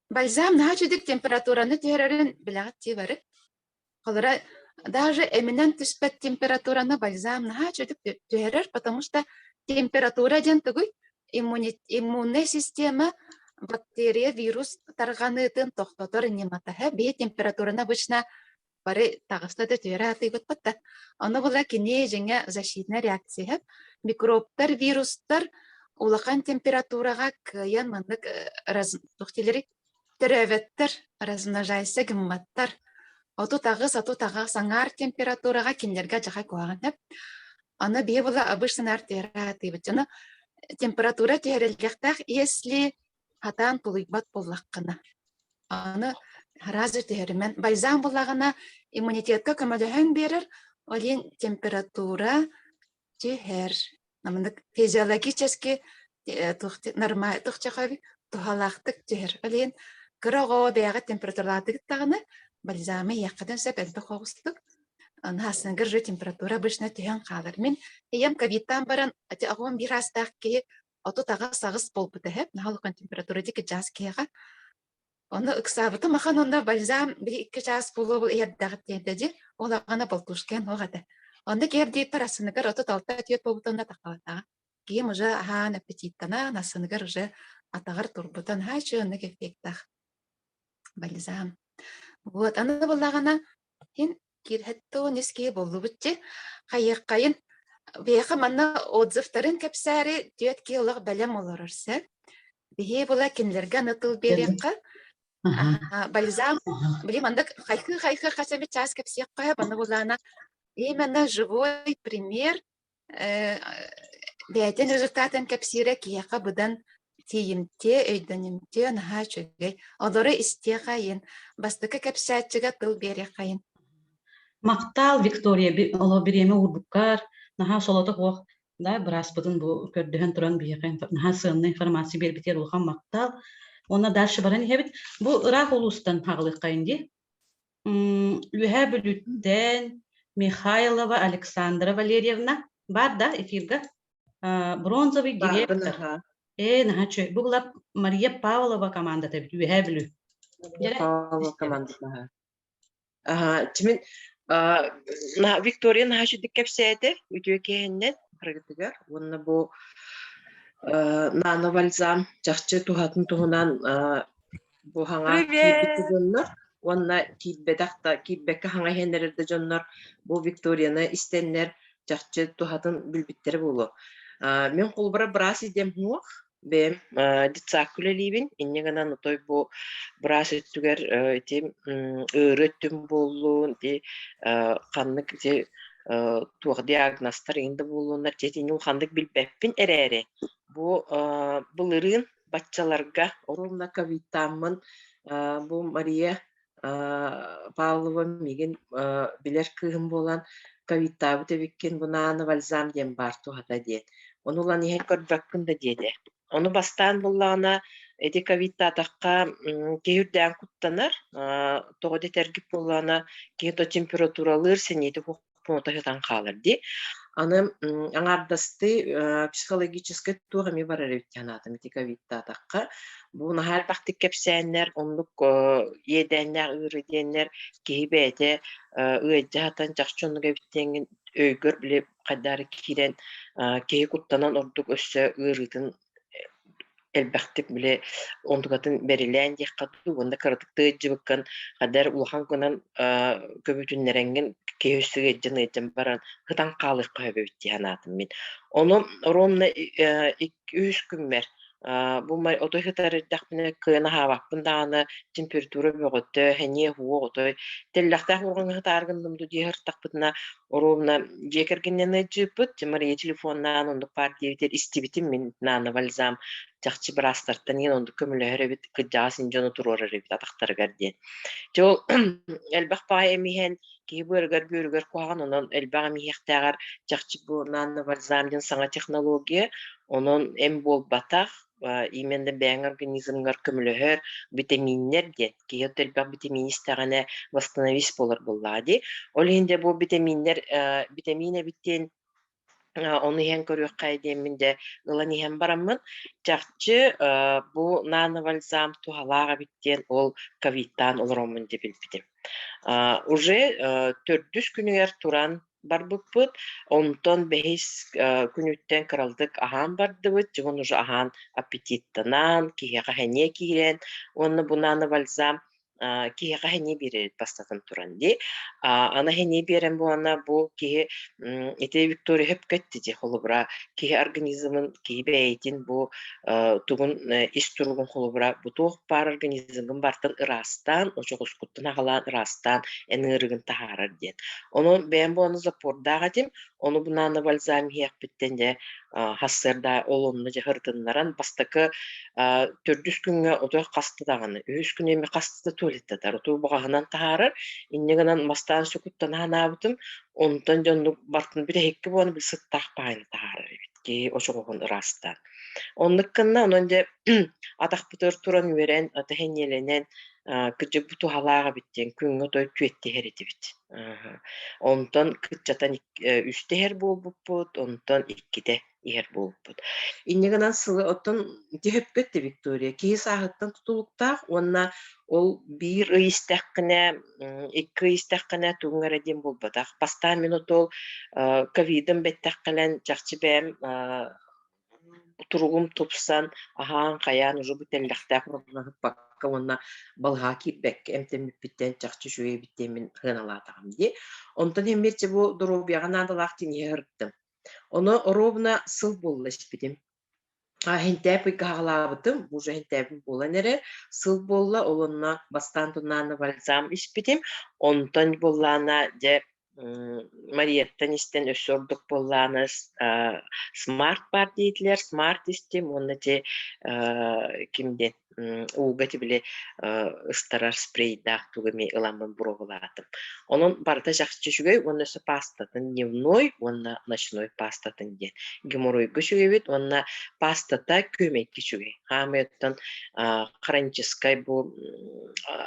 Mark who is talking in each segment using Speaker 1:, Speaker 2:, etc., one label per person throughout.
Speaker 1: Бальзам нахачудик температураны тиерерин билагат тибары. Холора даже эминен түспет температураны бальзам нахачудик тиерер, потому что температура ден тугуй иммунная система бактерия, вирус тарганытын тохтотор нематаха бе температураны обычно бары тагыста да тиере атыгыт батта. Аны була кине жеңе защитная реакция. Микробтар, вирустар улахан температурага кыян мандык тухтилери тереветтер размножайся гымматтар. Оту тагы саңар температурага кинлерге жаха куаган. Аны бие була обычно артиераты битчана температура тиерелгехтах, если хатан тулыйбат боллаккына. Аны харазы тиеремен бальзам булагына иммунитетка көмөлөһөн берер, олен температура тиер. Намындык физиологически нормаль тухчахаби тухалактык тиер. Олен кырого бяга температуралатык тагына бальзамы якадан себелбе когустук. Анасынгыр же температура обычно тиен калыр. Мен ем ковидтан баран агон бир астак ки оту тага сагыс болбута хеп нахалыкан температура дике жаз кега. Оны ыксабыты махан онда бальзам бир 2 час болу яддагы тендеди. Олагана болтушкен огада. Онда керди парасыныгар оту талта тиет болбутанда такалата. Ким уже хан аппетиттана насыныгар уже атагар турбутан хачы нык эффектах. Бальзам. Вот, аны боллагана хин кирхетто неске болу бутче кайын беха манна отзывтарын кепсәре төт килог белем олорырсы. Бие була кинлерге нытыл берекка. Бальзам билим андык хайкы хасабы час кепсек кая баны булана именно живой пример бәйтен результатын кепсире кияка будан тиимте өйдөнүмте наха чөгөй. Олоры исте кайын. Бастыкы кепсәтчиге тыл бере кайын.
Speaker 2: Мактал Виктория оло биреме урбуккар наха солоток ох да браспытын бу көрдөһөн туран биякен наха сынны информация бербитер улхан мактал. Ona дальше баран хебит бу ырак улустан хагылык кайынди. Үһә бүлүттен Михайлова Александра Валерьевна бар да эфирга. Бронзовый директор. Наха чөй. Бугла Мария Павлова команда табит үһә бүлү.
Speaker 3: Павлова команда. Тимин Виктория наша диккепсәте үтөкәһеннән хәрәкәтегә. Онны бу наны бальзам жакчы тухатын туһунан бу хаңа кибетегеннәр. Онна кибетакта кибеккә хаңа һәннәрдә җоннар бу Викторияны истәннәр жакчы тухатын билбиттәре булу. Мен кулбара брас идем хук бе дицакуле ливин иннегенан отой бу брас түгәр тем өрөттүм болу ди каннык ди туг диагностар инде болунар жетинил хандык билбеппин эрере бу булырын баччаларга орунда ковидтамын бу Мария Павлова миген билер кыгын болан ковидтабы тебиккен бунаны бальзам дем бар тухата ден онулан ихе көрбөккүн да деди. Onu bastan bullana edi kovidta takka kehirden kuttanır. Toğde tergip bullana keto temperaturalar senedi hukmotahitan kalır di. Anı anardasты психологический тугами барар өткенатым edi kovidta takka. Bu nahar baktık kepsenler onluk yedenler ürüdenler kehibete ıcahatan jakçonlu kovidtengin öygör bile kadar kiren kehi kuttanan orduk össe ürüdün elbette bile ondukatın berilen dikkatli onda karatıktığı cıvıkkan kadar ulahan konan köbütünlerengin keyüstüge ecen baran hıtan kalır kaybötti hanatım ben. Onu oromla 2-3 gün ver. Bu otoyhıtarı dağına kıyana havakpın dağına temperatürü boğutu, heniye huğu otoy. Tellaqtaq urğun hıtargındımdı diye hırtaqpıtına oromla jekergenden cıpıt, Mariya telefondan onduk partiyeter istibitim min nana valzam жақсы бір астарттан ең онды көмілі әребет күджасын жоны тұрор әребет атақтары кәрден. Жол әлбақ баға әмейен кейбі өргер қоған, онын әлбақ әмейектәғар жақсы бұл наны вальзамден саңа технология, онын әм бол батақ, именді бәң организмгар көмілі әр витаминнер ден. Кейот әлбақ витаминистағаны восстановис болар болады. Ол енді бұл витаминнер, витамина біттен Onu hen көрүөх кайдеминде ылан иһэн бараммын. Жакчы бу наны вальзам тухалаага биттен ол ковидтан олоромун деп билбитим. Уже төрдүс күнүгер туран барбыппыт, онтон бехис күнүттен кыралдык ахан бардыбыт, жугун уже ахан аппетиттанан, киһиэҕэ хэне киирен, онны бу наны вальзам киһиэҕэ хэне биэрит бастатын туран ди. Ана хэне биэрен буана бу киһи ити Виктория höpketти ди холубра киһи организмын киһи бэйитин бу тугун ис тургун холубра бу туох пар организмын бартын ырастан, очогускуттан агалаан ырастан энергин тахарар диен. Onu ben bu onu zapordağadım. Onu bundan balzam hiyakbitten de hasırda olumlu hırtınlaran bastakı tördüs günge oda kastı dağını. Üç gün emi kastı da tuvalette dar. Otu bağınan taharar. İnneganan mastan sükuttan hanabıtım. Ondan canlı bartın bir hekki bu onu bir sıttaq payını taharar. Ki o çok okun ırastan. Onlıkkında onun de atak bıtır turan veren, atahenjelenen kıcı bu tuhalağa bitten, küngü toy küetti heriti bit. Ondan kıcatan üstte her bulbuput, ondan ikkide yer bulbuput. İnneganan sılı otan dihöpkötti Victoria. Kihi sahıttan tutuluktaq, onna ol bir ıyıstakkına, iki ıyıstakkına tuğungar edin bulbadak. Pasta minut ol Covid'in bettakkalan jakçı bäm turgum tupsan ahan kayan uju bütellekte bakka onna balha kibek emtemip bitten jakçı şöye bittemin hınalatağım diye. Ondan emmerçe bu durubiyağına da vaktin yığırttım. Onu orobuna sıl bolla işpidim. Hentep kağlabıdım. Bu hentepin bolla nere sıl bolla olunna bastan tunanı valzam işpidim. Ondan bollana de Mariettan isten ösördük bollanız smart bar deydiler. Smart istim onu de kimden uğati bile ıstarar sprey dağıtığımı ılamın burovuladım. Onun barda jakçı şügey onu pastatın dnевной, onu ночной pastatın den. Геморрой şügeyit onu pastata kömek şügey. Hamıyattan karançıskay bu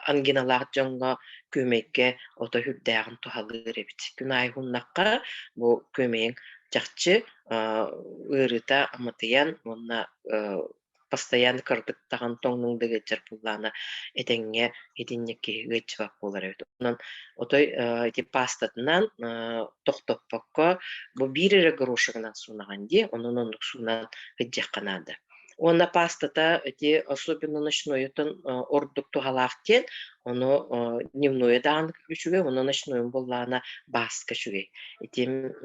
Speaker 3: anginalar jonga kömekke ota hüddäğin tuhalır ebit. Günay hunnakka bu kömeğin jakçı ırıta amatıyan onna постоянно кырдыктаган тоңнуңды geçer буллана этеңге этиннеке geçbak bolar evet. Ondan otoy ити пастатынан токтоппокко bu bir ere грошыгынан сунаган ди, onun ондук сунан гыджак канады. Ona pastata эти особенно ночноютын ордук тухалактен, onu дневное дан күчүгө, onu ночной буллана баска шүгө. Этим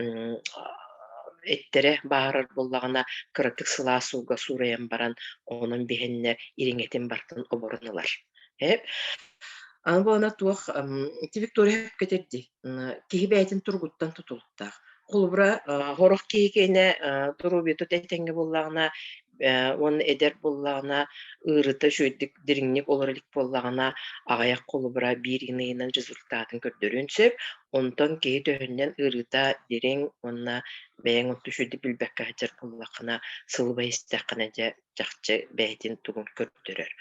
Speaker 3: ettere bağırır bolлагана kıratık sıla suga surayan baran onun bihenler iringetin bartın oborunular. Hep Аны бана туох ити Виктория hep кетерди. Киһи бәйтин тургуттан тутулуктар. Кулбра хорох киһикене турубету тетенге боллагана он эдер боллагана ырыта шөйдик дириңник олорлик боллагана агаяк кулбра бир иныйынан результатын көрдөрүнсөп, онтон киһи төһүннен ырыта дириң онна бәйин түшүдү билбекке хачар боллакына сылбай истакына же жакчы бәйтин тугун көрдөрөр.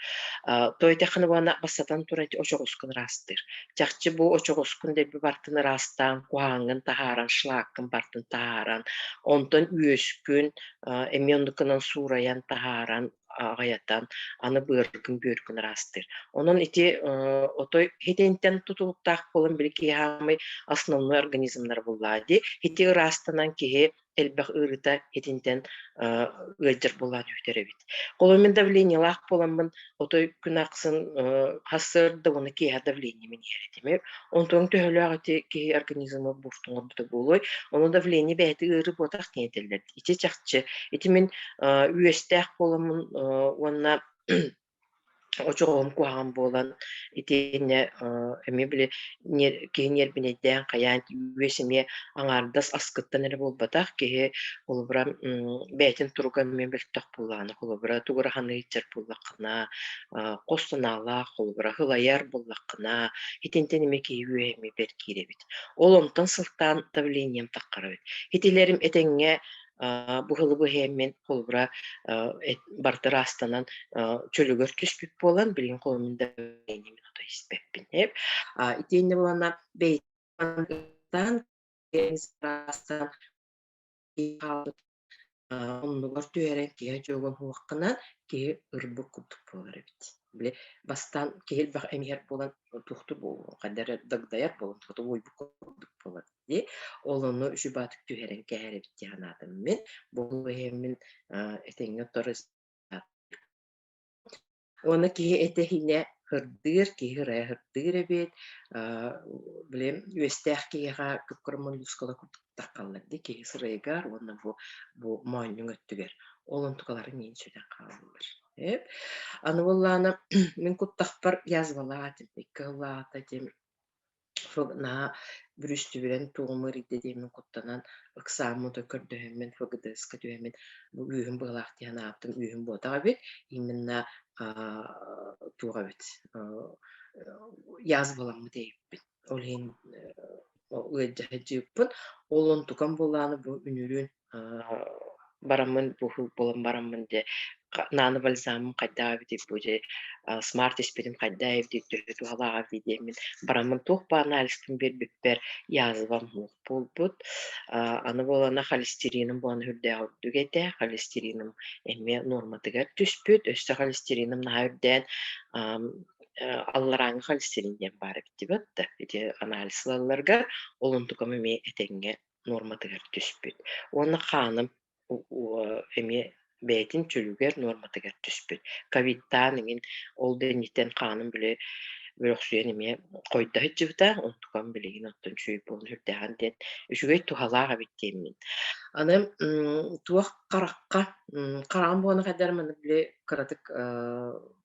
Speaker 3: Тойтаханы бана басатан турати очогускун растыр. Жакчы бу очогускун деп бартын растан, куаңын тахаран, шлакын бартын тахаран, онтон үөскүн, эмиондукынан сураян тахаран, агаяттан, аны бөркүн растыр. Онон ити отой хетенттен тутулуктак болын билки хамы основной организмдар буллади. Хити растанан кихи элбэх ырыта хетенттен ыджыр буллан үтеребит. Коломен давление лах поламын отой күнаксын хасырды оны киһа давление мен еретеме. Онтон төһөлөөгө ки организмы буфтуңда болой. Оны давление бәйти ыры ботак нетелдер. Ити чакчы. Ити мен үестәк поламын онна очоғым куағам болан итене эми биле кейнер бинеден каян үесиме аңардас аскыттан эле болбатах кеhe олбра бәйтин туруган мен билтак булланы олбра туграханы ичер буллакына костонала олбра хылаяр буллакына итентен эме ки үеме беркиребит оломтан сылтан давлением таккарабит итилерим этеңге bu hılıbı hemen kolbura bartara astanan çölügör küspük bolan bilin kolumunda benim oda ispepin hep. İteyinde bulana beytan оннугар түйәрен киһэ дьуогун хуаккынан киһи ырбык курдук буолар эбит. Биле бастан киһил бах эмиһэр буолан тухту бу кадары дагдаяр буолан тухту уйбук курдук буолар ди. Олону үчүбатык түйәрен кэһэр эбит дианаатым мен бу эмин этеңе торыс. Оны киһи этехине хырдыыр киһи рая хырдыыр эбит. Билем үестэх киһига кыпкырмын лускала курдуктаккаллар ди киһи сырыйгар онна бу мооннуң өттүгер. Олон тукалары мен сөйден каалылар. Аны боллаана мен куттахпар язвалаатым, иккылаата дем на бүрүстүбүрен туумыр иде демен куттанан ыксаамы да көрдөһөммен фогдыска төһөммен бу үйүн быалаахтыан аптым үйүн ботага бит именно туга бит яз баламы дейбит олен ыджыппын олон тукан болааны бу үнүрүн барамын бу болан барамын де наны бальзамын кайдаа бит бу же смарт испирин кайдаа бит төтү халага видемин барамын тухпа анализтин бербиппер язвам болбут аны болана холестериным буаны хүрдээ дүгете холестериным эме норматыгар түспүт өстө холестериным наһырден аллараң холестерин ден бар бит эти анализларга олон тукамы ме этеңге норматыгар түспүт оны ханым эме бәйтин чүлүгер норматыгар түспүт ковидтан ingen ол денитен ханым биле бөлөксүен эме койда хыжыбыта онтукан билеген оттон чүй болун хүрдэган ден үчүгөй тухалаага биттемин аны туах каракка караган буона кадар маны биле каратык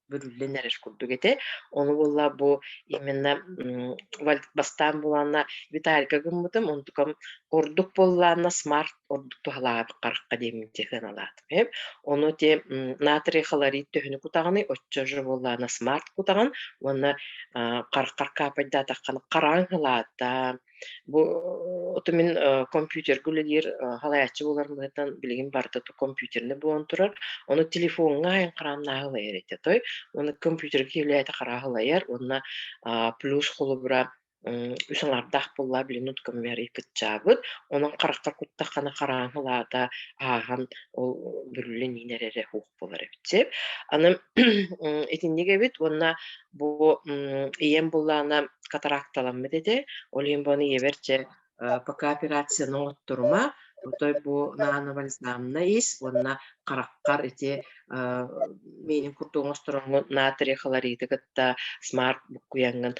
Speaker 3: бүрүллен эреш курдугете оны болла бу именно бастан булана виталика гыммытым онтукам ордук боллана смарт ордук тухалаага каракка демин техен алатым оны те натрий хлорид төһүнү кутаганы оччожу боллана смарт кутаган оны караккар капайда такканы караң хылаата бу отумин компьютер гүлелер халаячы болар мытан билген барда компьютерне буон турар оны телефонга айн карамнагыла эрете той оны компьютерге кийлете карагылаяр онна плюс холубра үсаңардах болла билен уткаммери кытчабыт онун каракка куттакканы караңылаата ааган ол бүрүлен инерере хук болар эбитсеп аны этиннеге бит онна бу ием буллана катаракталаммы деде ол ем бону эберче пока операцияны оттурма той бу нааны бальзамна ис онна караккар эти менин куртуңостороңу натрий хлориды гытта смарт букуянган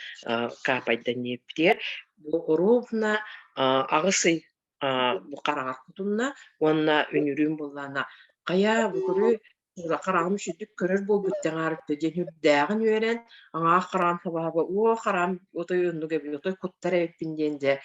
Speaker 3: капайдан епте бу ровно агысы бу карагар кутунна онна үнүрүн буллана кая букуру карагым шүдүк көрөр болбут жаңарыпты денүрдэгин үйрен аңа каран хабабы о карам отой өннуге отой куттар эппинденде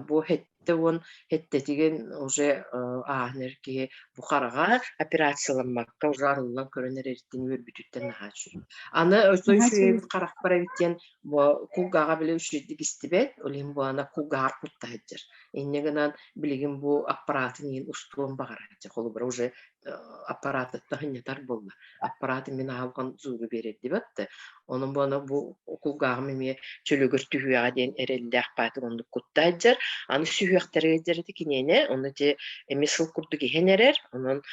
Speaker 3: бу хетте он хеттетиген уже аанерки бу карага операцияланмакка уже арылган көрөнөр эрттин өрбүтүттен нахачу аны өсөй шүйөбүт карак бара биттен бу кулгага биле үшүдүк истибет олим бу ана кулгар куттайдыр эннегенан билигин бу аппаратын ен устуон багарачы колу бара уже аппараты тахынятар болла аппараты мен алган зугу берет дебатты onun bana bu okulgağım eme çölөгөр tühüğa den erelдах паты онду куттайжар аны сүйөктөргө жерди кинене оны же эме сыл курдуги хенерер онун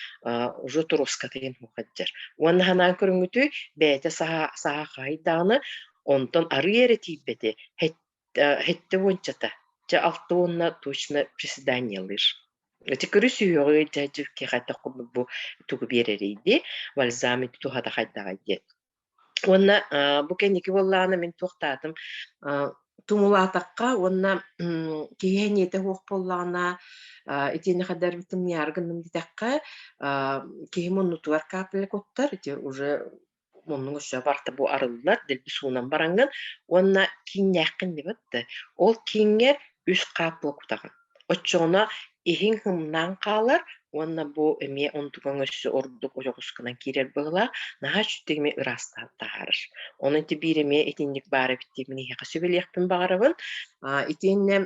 Speaker 3: уже туруска деген хукаджар уанна ханан көрүнгүтү бете саха кайданы онтон ары эре тийбети хетте вончата же алтуунна точно приседание лыж эти көрүсүгө жажык кайта бу тугу берерийди вальзами тухада кайдагайди онна бу кеники боллаана мен токтатым тумулатакка онна киенете хок боллаана итини кадар битим яргыным дитакка киемон нутуар капеле коттар эти уже монун өсө барта бу арылдар дел суунан баранган онна киньякын дебатты ол кингер үс каплы кутаган оччоно ихин хымнан калар онна бу эме онтуган өссө ордук ожогускунан кирер быгла наха чүттегиме ырастааттаар онун ти биреме этинник баары биттимини хека сөбелиякпин багарабын итинне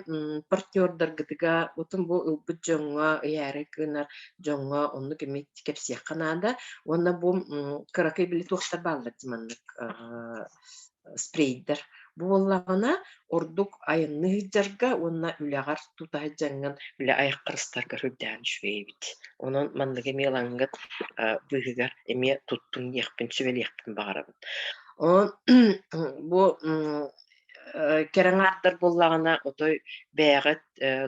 Speaker 3: партнердер гытыга утун бу ылбыт жоңго яары кынар жоңго онну кеме кепсиякканада онна бу кыракай били туохтар баалар диманнык спрейдер. Бу боллагана ордук айынны жарга онна үлягар тутайжанган үле аяк кырыстарга хүрдән швейбит. Онон мандыгы мелангат быгыгар эме туттун яхпын чүбел яхпын багарабын. Он бу кереңардыр боллагана отой бәгат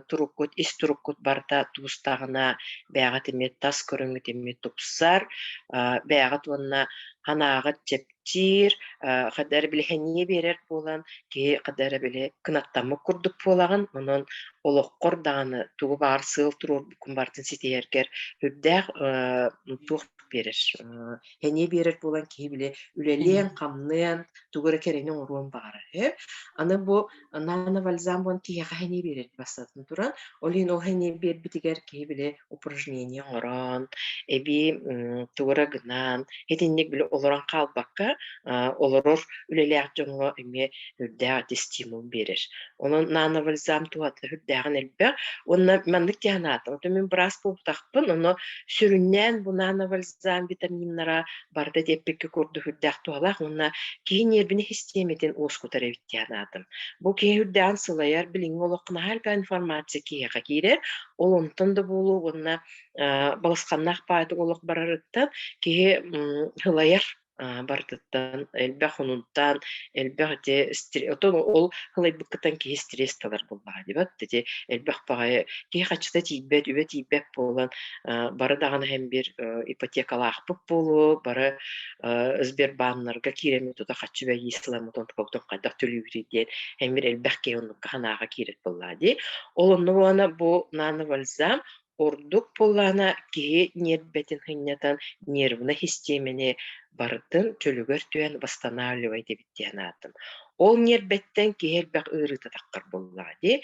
Speaker 3: туруккут ис туруккут барта тустагына бәгат эме тас көрөңүт эме тупсар бәгат онна ханаагат чептир кадар билхение берер болан ки кадар биле кынаттамы курдук болаган онон олоккор даганы тугу бар сыл турур букун бартын ситиергер хүрдәк тух берер хение берер болан ки биле үлелен камнын тугура керенин уруун баары аны бу нана вальзам бон ки хение берер басатын туран олин ол хение бер битигер ки биле упражнение орон эби тугура гынан хетинник биле олоран калбакка олорор үлелек жоңго эме үрдәгә стимул берер. Онун нана вальзам туаты үрдәгән элбә, онна мандык тянат. Ото мен брас бултакпын, оно сүрүннән бу нана вальзам витаминнара барда деппекке курду үрдәк туалак, онна кийин эрбини хистеметін ос көтөрөбүт тянатым. Бу кийин үрдәгән сылаяр билин олокна һәр информация кийга кире, ол онтон да болу, онна балысканнак пайды олок барарыттан кии хылаяр бартыттан элбэх онунтан элбэх те отон ол хылайбыккытан кии стрессталар булбага дебат те элбэх багай кии хачта тийбет үбет тийбек болан бары даганы hem bir ипотекалаахпык болу бары Сбербаннарга киремет ота хачы бай ислам отон токтон кайдак төлүбүрүден hem bir элбэх ке оннукка ханаага кирет буллади ол оннуана бу наны вальзам ордук поллана кии нербетин хыннятан нервна системени бардын чөлүгөр түен восстанавливать эбиттианатым. Ол нербеттен киэлбэх ырыта таккар боллади.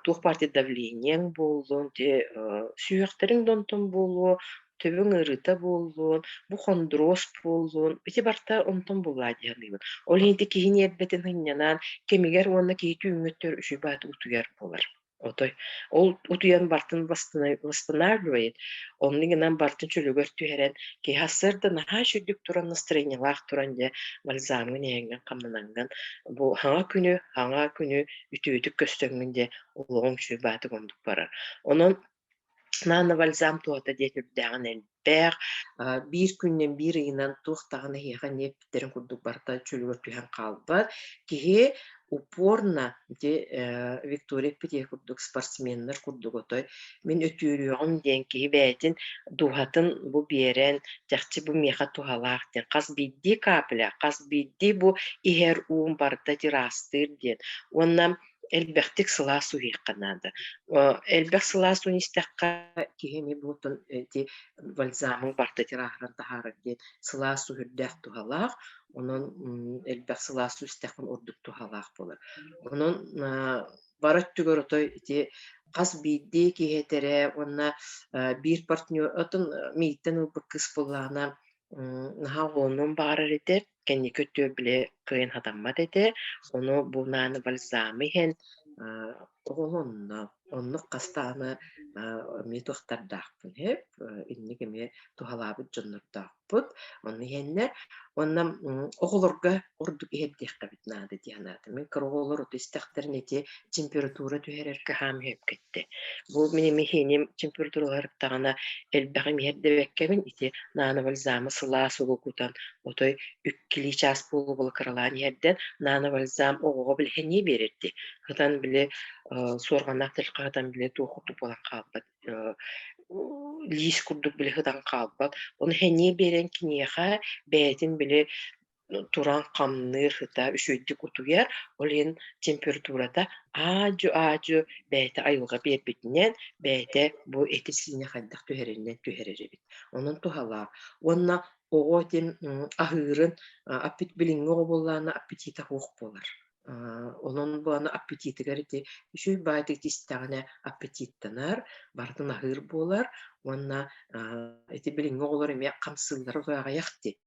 Speaker 3: Тух парти давлениең болдун, сүйөктериң донтон болу, төбүң ырыта болдун, бу хондроз болдун, бити барта онтон боллади аныбын. Ол хинти кии нербетин хыннянан кемигер онна кии түйүңөттөр үшүбат утуяр болар. Отой. Ол утуян бартын восстанавливает, он нигенан бартын чөлөгөр түһәрен ки хасырда наха шүдүк туран настроениялах туран же балзамын эңген камнанган бу хаңа күнү үтүүтүк көстөңүндө улуң шүбаты гондук барар. Онон нана балзам туата детүрдәгән элбәр бир күннән бир ыйынан тухтаганы хыга нептерин курдук барта чөлөгөр түһән калбар ки упорно де Виктория Петер курдук спортсменнер курдук отой мен өтүрүгүм ден ки бәтин духатын бу берен жакчы бу меха тухалак ден каз бидди капля каз бидди бу ихер уум барта тирастыр ден оннан элбэхтик сылаасу хиикканаада. Элбэх сылаасу нистэхха киһини буутун вальзамын барта тирааһаран таһаарар диэн сылаасу хүрдээх тухалаах, онон элбэх сылаасу истэххин урдук тухалаах болар. Онон барат түгөр отой кас биидди киһэтерэ онна бир партнер отун мииттен ылбык кыс буллаана наһа оонун баарар этер кэнни көтүө биле кыйын хатаммат эте ону бу нааны балзамы хен оннук кастааны ми тухтардаахпын хеп иннигеме тухалаабыт дьоннордаахпыт онну хенне онна оголорга ордук иһэддиэхкэ бит наады дианааты мен короголор отустахтарын эти температура түһэрэргэ хаам хеп кетти бу минеми хеним температураларыттагана элбэхи миэрдебеккебин ити нааны балзамы сылаа сугукутан отой 2 час болу кыралаан иэрден нааны балзам огого билхени берерди хытан биле суорганах тылкаатан биле туохуту болан каалбат лис курдук биле хытан каалбат оны хени берен киниэха бээтин биле туран камныр хыта үшөйдүк утуяр олен температурата аажу бээтэ айылга бербитинен бээтэ бу эти сине хайдах түһэринен түһэреребит онун тухалаа онна ого тем ахырын аппет билингого боллаана аппетита хуох болар онон буана аппетитигер ити үшүй баатык тистагана аппетиттанар бартын ахыр болар онна эти билингоголор эме камсыллар уягаякти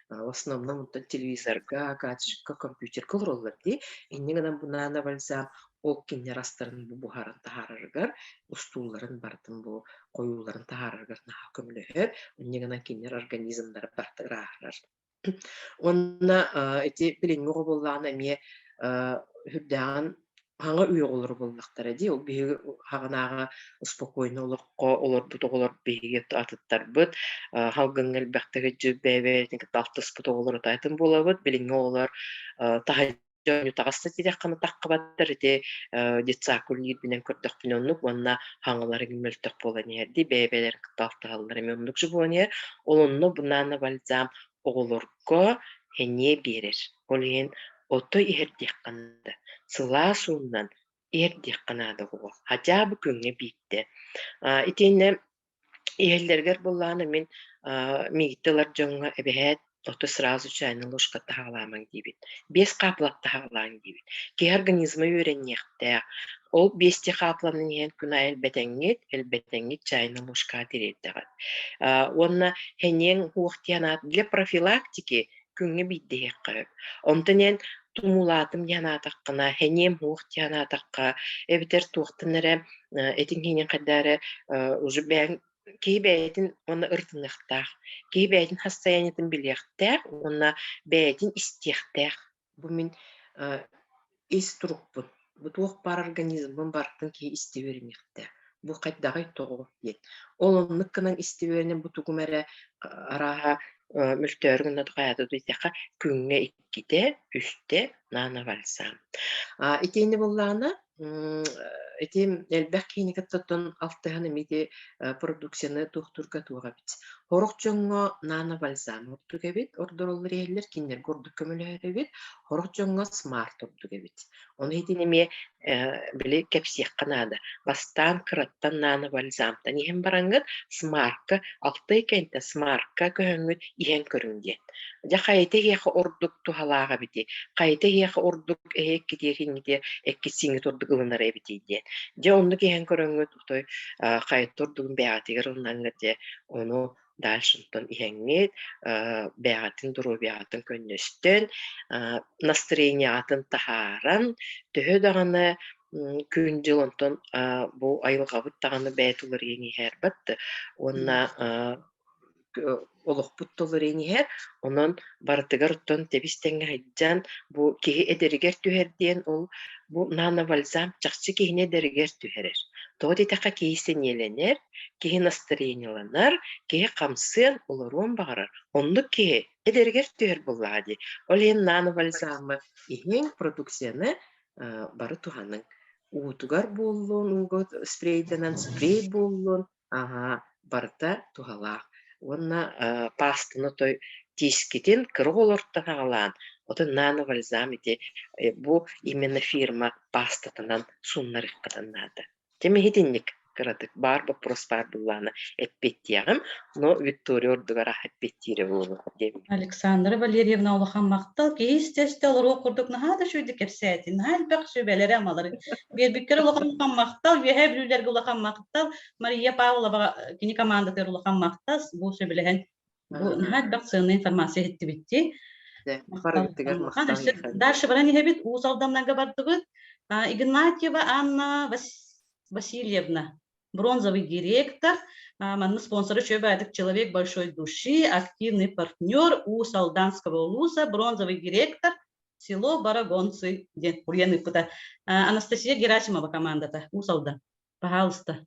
Speaker 3: в основном телевизорга гаджетка компьютерга олороллар ди иннигенен бунаана балзам ол кинерастарын бу бухарын тахараргар устууларын бартын бу коюуларын тахараргар наха көмөлөһөр иннигенен кинер организмдары бартыгыраарар Онна эти билинги боллаана эмие хүрдээн хаңа үй олор боллактар эди ол биһиги хаганага успокойно олорко олор бутоголор биһиги атыттарбыт халгынгыл бактыгы жүббебе талтыс бутоголор тайтын болабыт билинги олор таха жөнү тагыста тирякканы таккабаттар эти детсакулир бинен көрдөкпүнөннук онна хаңалары гимөлтөк боланерди бебелер талтааллар мемнук жубоне олонно бунана балзам оголорго хене берер олен ото иһердиэкканада сылаа суунан иһердиэкканаада гоо хажаабы күңэ биитте итинне иһэллэргэр буллаана мин мигиттелар жоңга эбэһэт ото сразу чайны ложка тахаламаң дибит бес каплак тахалаан дибит ки организма үйренньэхтээ ол бести капланын иһэн күнэ элбетеңит чайны ложка тиреттэҕат онна хенең хуохтианаат для профилактики күңэ биддэһэккэ онтонен тумулаатым янаатаккына хенем хуохтианаатакка эбитер туохтанара этин хинен каддаары уже бэң кейбәйтин оны ыртыныктах, кейбәйтин хастаянитин билияхтах, оны бәйтин истияхтах. Бу мин иструкпун. Бу туох бар организмын бартын кей истевермехтах. Бу кайдагай тоғы дет. Олоннык кынан истеверне бу тугумәре араха мүлтөргүнө каяту дитяка күнгө икките үстте нана валсам. Итени боллана этим элбэх киникаттон алтыганы мити продукцияны тухтурга туга бит. Хорох жоңго нана балзам оттуга бит. Ордороллар эллер киндер гордук көмөлөрө бит. Хорох жоңго смарт оттуга бит. Оны хитинеме били кепсиях канада. Бастан кыраттан нана балзамтан иһен барангыт смарка алты кенте смарка көһөңүт иһен көрүнген. Жа кайты хеха ордук тухалаага бити. Кайты хеха ордук эхек китехингите эккисиңи турдук ылынар эбитийден. Же онну киһен көрөңүт той кайттурдугун бэатигер ылнангыте ону дальшынтон иһеңит бэатын дуру бэатын көннөстөн настроениятын тахаран төһө даганы күн жылонтон бу айылгабыт даганы бээтулар иһербат онна олохпут толор иһер онон бартыгар оттон тебистеңге хайджан бу киһи эдеригер түһердиен ол бу нана балзам чакчы киһине эдеригер түһерер. Тоди така киһисен еленер, киһи настроенияланар, киһи камсын олорун багарар. Онну киһи эдеригер түһер буллади. Ол ен нана балзамы иһин продукцияны бары туһаның уутугар боллун, угот спрейденен спрей боллун, барта туһалаах. Онна пастаны той тискитин кырголортан агалаан. Отон нана балзам ити бу именно фирма пастатынан суннарыккатаннады. Теме хитинник кыратык бар вопрос бар буллана эппеттиягым, но Виктория ордугара эппеттире болу.
Speaker 2: Александра Валерьевна улахан мактал кейстесте олору курдук нахада шуйды кепсетин нахалбак шүбелери амалары бербиккер улахан мактал веһе билүлерге улахан мактал Мария Павлова кини командатер улахан мактал бу шүбелеген бу нахалбак сыны информация хетти битти. Дальше барани хебит усалдамнага бардыгыт Игнатьева Анна Васильевна, бронзовый директор, манны спонсоры Чебайдык человек большой души, активный партнер у Салданского улуса, бронзовый директор, село Барагонцы. Анастасия Герасимова команда-то, у Салдан. Пожалуйста.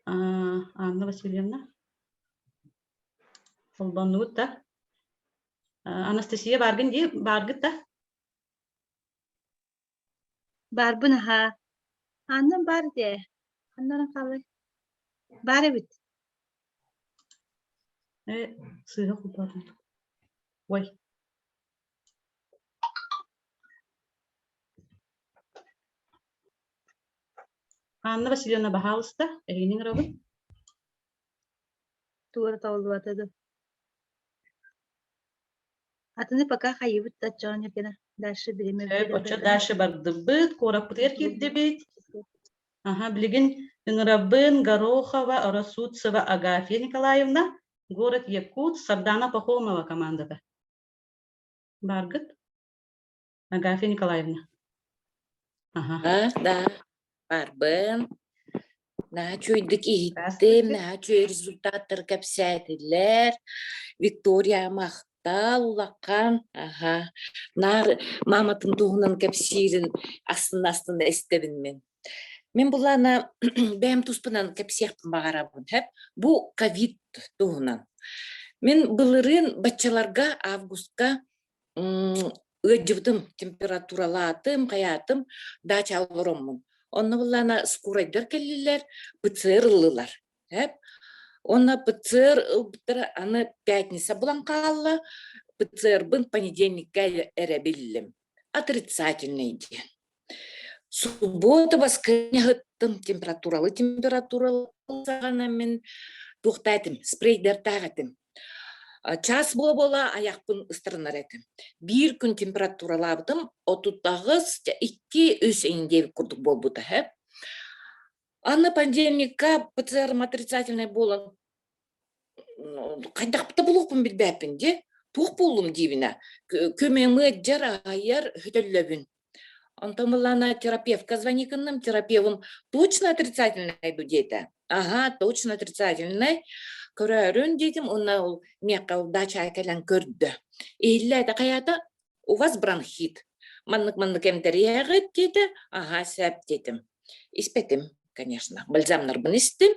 Speaker 2: Анна Васильевна. Колбанута. Анастасия баргын ди баргыта.
Speaker 4: Барбын ха. Анна бар де. Аннан калай. Бар бит.
Speaker 2: Сыйга кулбарын. Ой. Анна Васильевна Бахауста, Эринин Робин.
Speaker 4: Тур таулватады. Атыны пока хайыбыт тачан якена. Дальше береме.
Speaker 2: Очо дальше бардыбыт, корапытер кирдебит. Билигин Рабын, Горохова, Оросуцева, Агафья Николаевна, город Якут, Сардана Пахомова команда. Баргат? Агафья Николаевна.
Speaker 5: Да, Барбын. чөйдік
Speaker 4: Здравствуйте.
Speaker 5: иттім, чөй результаттар кәпсәтілер, Виктория мақтал улаққан, маматын туғынан кәпсерін астын әстебін мен. Мен бұлана бәм тұспынан кәпсеқпін бағарабын, бұл ковид туғынан. Мен бұлырын бачаларға августқа өджівдім температуралатым, қаятым, дача алғырыммын. Онна бұлана скурайдар кәлілер, ПЦР-лылар. Онна ПЦР аны пятница бұлан қалла, ПЦР бұн понедельникка әрәбілім. Отрицательный ден. Суббота басқыне ғыттым температуралы сағана мен тоқтайтым, спрейдер тағатым. Час бола аяқпын ыстырынар етім. Bir күн температуралабыдым, 39-2 өсейіндегі күрдік бол бұды. Анна понедельникка ПЦР отрицательный болын. Қайдақпыда болуқпын білбәпін де, туқ болым дейбіна. Көмеңі жар айар хөтеллөбін. Антамылана терапевтка звоникынным, терапевтым точно отрицательный айду дейді. Точно отрицательный. Көрәрін дедім, онна ол меқал дача әкәлән көрді. Ейләді қаята, у вас бронхит. Маннық әмдірияғы деді, сәп дедім. Испетім, конечно, бальзамнар бұн істім.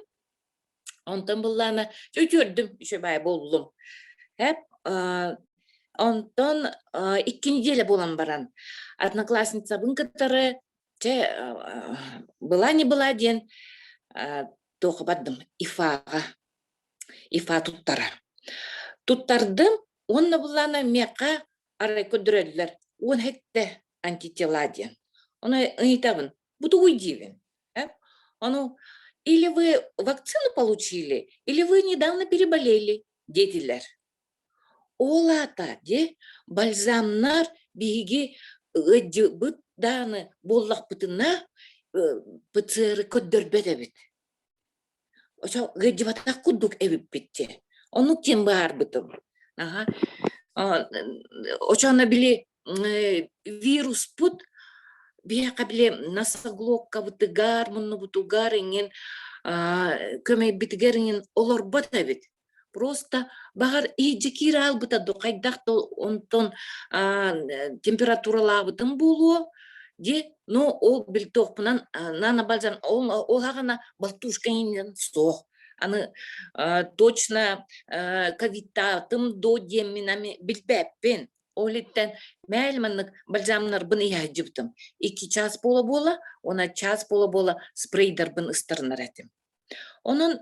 Speaker 5: Онтан бұллана өтірдім, үші бай болдым. Онтан 2 неделя болам баран. Одноклассница бұн кітары, была не была ден, тоқы бадым ифа туттара. Туттардым, онна бұлана меқа арай көдірәділер. Он хетті антитела ден. Оны ұйтабын, бұды уйдивен. Или вы вакцину получили, или вы недавно переболели, дедилер. Олата, де, бальзамнар биги бұд даны боллақ бұтына ПЦР көддірбеді бет. Гëджіватақ күддік әвіп бітті. Оны кен бар бұтым. Очана біле вирус бұд, бияқа біле насаглокка бұтыгар, мұны бұтыгар енген, көмей бітігер енген олар бұд әвет. Просто бағар ейджекер ал бұтады, қайдақты онтон температуралабытын болуы, де, но ол біл тоқпынан нана балзан, ол ағана балтушка енген соқ. Аны точно ковидтатым до демінами білбәппен. Олеттен мәлімінік балзамнар бұн ия жүптім. 2 час бола-бола, она час бола-бола спрейдер бұн ыстырынар әтім. Оның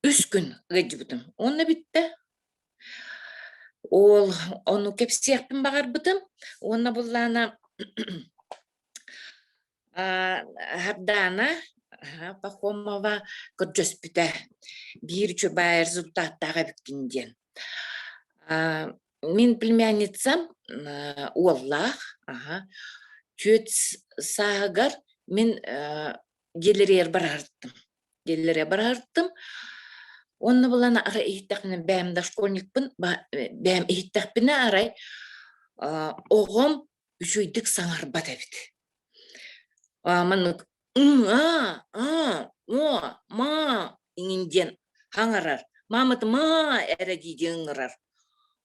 Speaker 5: 3 күн ғыджыбытым. Оны бітті. Оны кепсияқпен бағар бұтым. Оны бұллана Хардана Пахомова көрджөс біті. Bir чөбай результаттаға біткенден. Мен племянницам Оллах, чөт сағығар мен делерер барарттым. Онны бұлана ара ихтақпіне бәмді школьникпін, бәм ихтақпіне арай оғым үшөйдік саңар бат әбіт. Манық, иңінден хаңарар. Мамыты әрі дейді ұңырар.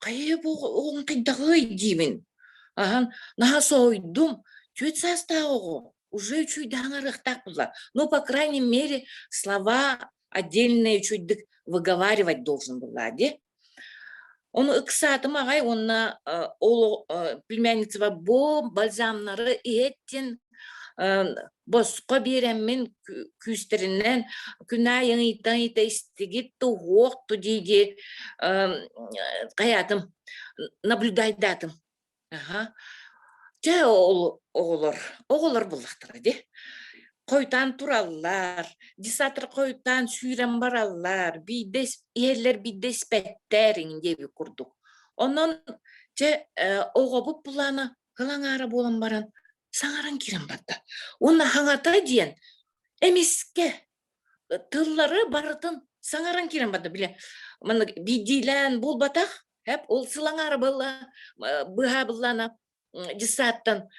Speaker 5: Қайып оғын қайдағый деймін. Наға сойдым, чөйт саста оғы. Уже чөйді хаңарықтақ бұла. Но, по крайней мере, слова отдельные чөйдік выговаривать должен была, де? Он ыксатым ағай, онна племянницева бальзамнары еттен босқа береммен күстерінен күнә еңейтен істегет тұғоқты дейде қаятым, наблюдайдатым. Жа оғылар бұлақтыры, де? Қойтан тураллар, дисатыр қойтан сүйрен бараллар, ерлер бидес пәттерін деби күрдік. Онын оға бұп бұланы ғылаңары болын баран, саңаран керен барды. Оны хаңата дейін, әмеске тыллары барытын саңаран керен барды. Бидейлән бол батақ, ол сылаңары бұға бұланы дисаттан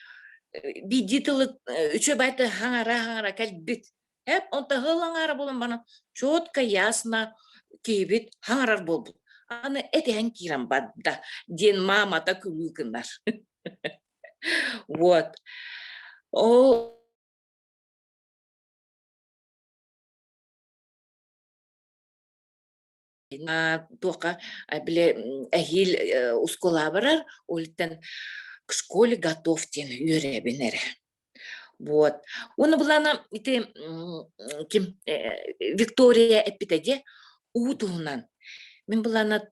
Speaker 5: бидитылы үчө байты хаңара кәлбит. Хеп онта хылаңара болын бана чотко ясно кейбит хаңарар болбу. Аны этен кирам бадда ден мамата күлүкындар. Вот. Ол тока биле эхил ускола барар, олтен к школе готовьтен үйребинере. Вот. Оны булана ите ким Виктория эпитеде утуунан. Мен булана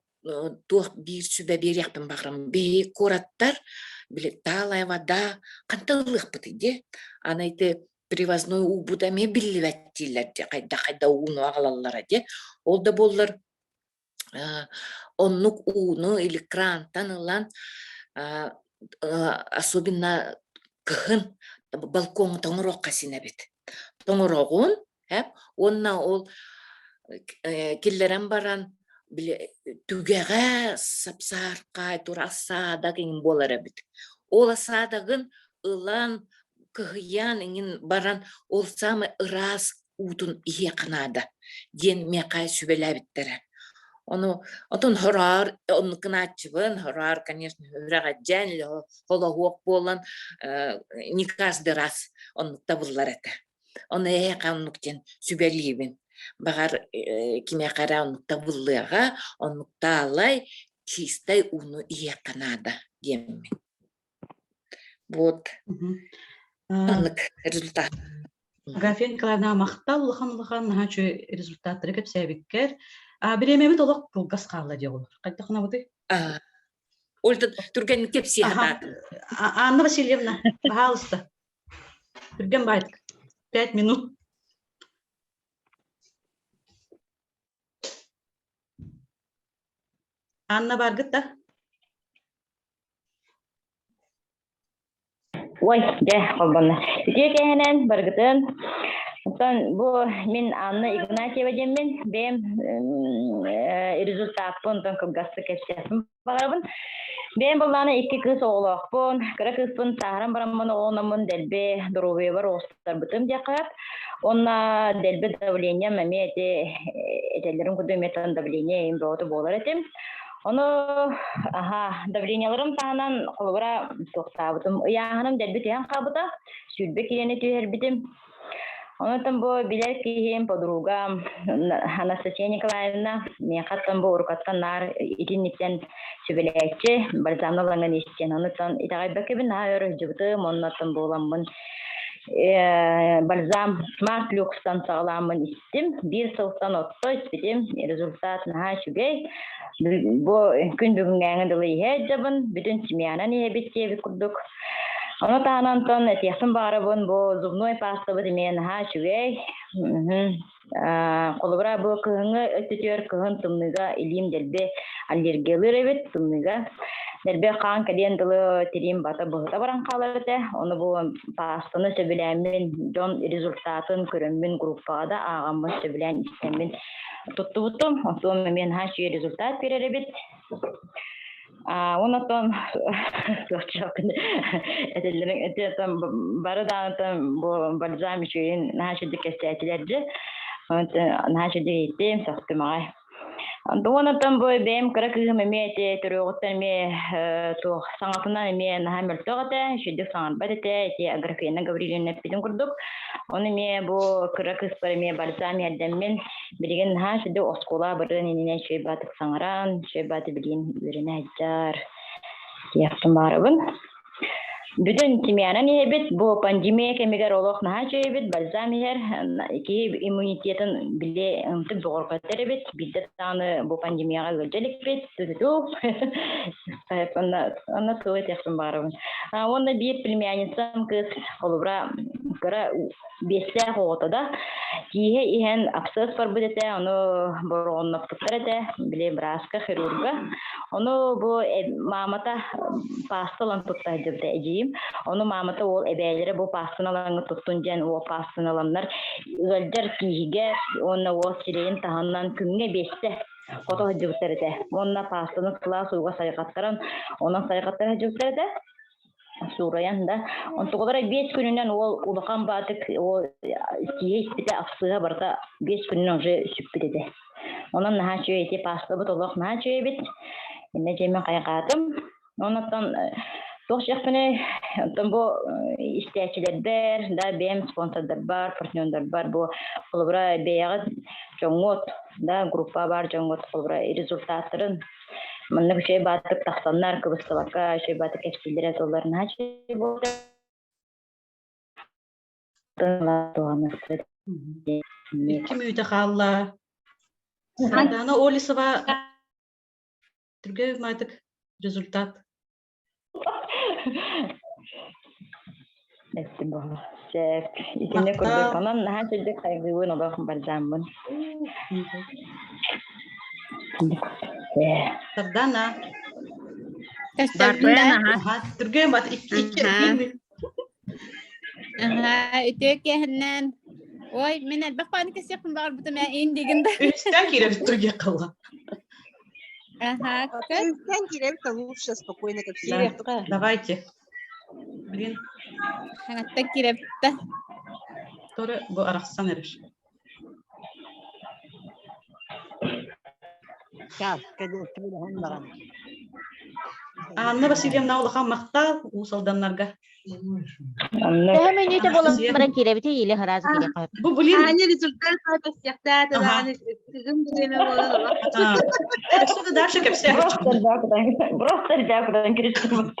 Speaker 5: тух бир сүбе беряктын баграм бей кораттар биле талай вода кантылык бытыде. Ана ите привозной убуда ме билбеттилер де кайда уну агалалар де. Ол да боллар оннук уну или кран танылан особенно кыхын балкон тоңорокка синебит. Тоңорогун, онна ол киллерен баран биле түгеге сапсарка турасада кин болар бит. Ол асадагын ылан кыгыян ingen баран ол самый раз утун ие канада. Ден мекай сүбелебиттере. Onu отон хорар, он кначбын, хорар, конечно, рагаджан, хологок болан, не каждый раз он табыллар это. Он кануктен сүбелибин. Багар киме кара он табыллыга, он талай чистай уну ие Канада демми. Вот. Результат.
Speaker 2: Гафен Николаевна мақтал лыхан хачу результаттары кеп сәбиккер. Биремебит олақ кылгас қалла де олар. Қайта қына бұды?
Speaker 5: Ольта түрген кеп сиятат.
Speaker 2: Анна Васильевна, пожалуйста. Түрген байт. 5 минут. Анна баргытта.
Speaker 6: Ой, қолбанна. Үтек әйінен баргытын. Bu min Anna Ignatьева demin benim rezultatım kılgası keseceğim. Bakın benim bunlarla 2 kız oğlak bun, kara kız bun tahran baramın oğlumun delbe duruğu var olsun bütün dikkat. Ona delbe davleniye memiyeti etellerim kudumetan davleniye imrotu bolar etim. Onu davleniyelerim tahanan kolbara çok sabıtım. Yağınım delbe tiyan kabıta südbek yeni tüyer bitim. Онотон бу билер кийим подругам Анастасия Николаевна мехаттан бу уркаттан нар идинниттен сүбелечи бальзамналанган истен онотон итагай бекебин хайыр жыбытым онотон буламын бальзам смарт люкстан сагаламын истим бир сылтан отто испитим результат наха сүбей бу күн бүгүнгәңе дылы хеджабын бүтүн семьянан ебитте курдук. Onu tahanantan etiyasın barabın bu zubnoy pasta bu demeyen ha şüvey. Kolubra bu kıhını ötütüyor kıhın tımnıga ilim delbe allergiyalar evet tımnıga. Delbe kan kadiyen dılı tirim bata buhta baran kalır te. Onu bu pastanı söbilemin don rezultatın körümün gruppada ağamı söbilen istemin tuttu butum. Onu memen ha şüvey rezultat verir evet. Ondan çok etellerin etetem baradan bu balzam için naşıdık estetlerdi. Naşıdık ettim sahtımay. Ondan bu benim karakterim memiyeti türüğütten mi tu sanatından mi nahamel toğate şiddet sanat badete ti agrafiyana gavrilin bilim kurduk. Onu mi bu karakter mi balzam yedemmin bilgin naşıdık oskola barın inine şey batık sangaran şey batı bilgin ürüne jar yaptım barabın. Bütün kimyanan hebet bu pandemiye kemigar olak naha hebet balzam yer ki immunitetin bile tıp zorkater hebet bize tanı bu pandemiye gölgelik bet tutu ona soğuk yaptım barabın. Onda bir bilmeyenisem kız kolubra kara besler ortada kihe ihan absız var bu dete onu boronla tutarete bile braska chirurga onu bu mamata pastalan tutacak diyeceğim. Onu mamata ol ebelere bu pastalanı tutuncan o pastalanlar gölger kihige onu o sireyin tahandan kümne beste foto hacıktarete. Onunla pastanın kıla suyga sayıkattıran onun sayıkattıran hacıktarete. Surayan da. Onto kadar 5 gününden o ulakan batık o kiye bir de aksığa barda 5 günün önce süpüredi. Onun naha şöyle pasta bu tolak naha şöyle bit. Ne cemi kayakadım. Ondan Toch yapını bu isteçiler da benim sponsorlar var, partnerler var bu kolabora beyaz jongot da grupa var jongot kolabora rezultatların mana bir şey batık taksanlar kıvıstavaka şey batık etkilere doların her şey bu
Speaker 2: İki müyde kalla. Sandana Olisova Türkiye maydık rezultat.
Speaker 6: Eski bu. Şey, içinde kurduk onun her şeyde kaygılı ona bakın balzamın.
Speaker 2: Sardana.
Speaker 7: Barbarena,
Speaker 2: Türkiye maydık iki
Speaker 7: öteki hemen. Oy, men bakpan kes yapın var bu da indiginde.
Speaker 2: Üstten kire Türkiye kalla.
Speaker 7: Ага,
Speaker 8: Sen директор лучше спокойно, как все.
Speaker 2: Давайте. Блин,
Speaker 7: hatta kirepte.
Speaker 2: sonra bu arassan erir.
Speaker 8: Сейчас, когда ты будешь
Speaker 2: Anna Vasilyevna ulakan maqtal usaldanlarga.
Speaker 6: Hemen yete bolan kirebiti ile haraz kire.
Speaker 2: Bu bilin.
Speaker 4: Hani rezultat var besiyakta da hani kızım deme olan ama.
Speaker 2: Sonra da şey kepse.
Speaker 6: Просто дякую, Кристина.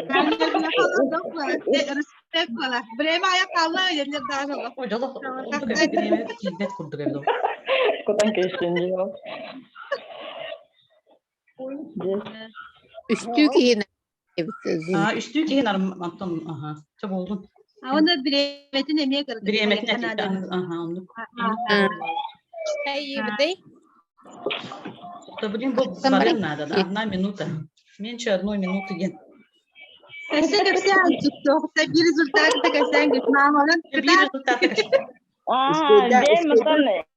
Speaker 4: Hani ne falan yok var. Respekt var. Brema ayak Allah yerler daha da.
Speaker 2: Hocalar oldu gibi bir yemek hizmet kurduk evde.
Speaker 6: Kotan Кристина.
Speaker 7: Üstü yine.
Speaker 2: Üstü ki armanton aha. Çok olgun.
Speaker 4: Onda biremetin emeğe kadar.
Speaker 2: Bir yemeğin eti. Aha onu.
Speaker 7: Hey, bide.
Speaker 2: Tabii bu barın nada da. Одна минута. Меньше одной минуты ген.
Speaker 4: Kese kese tuttu. Tabi rezultat da kesen gitmem olan.
Speaker 2: Bir rezultat.
Speaker 6: Ben mesela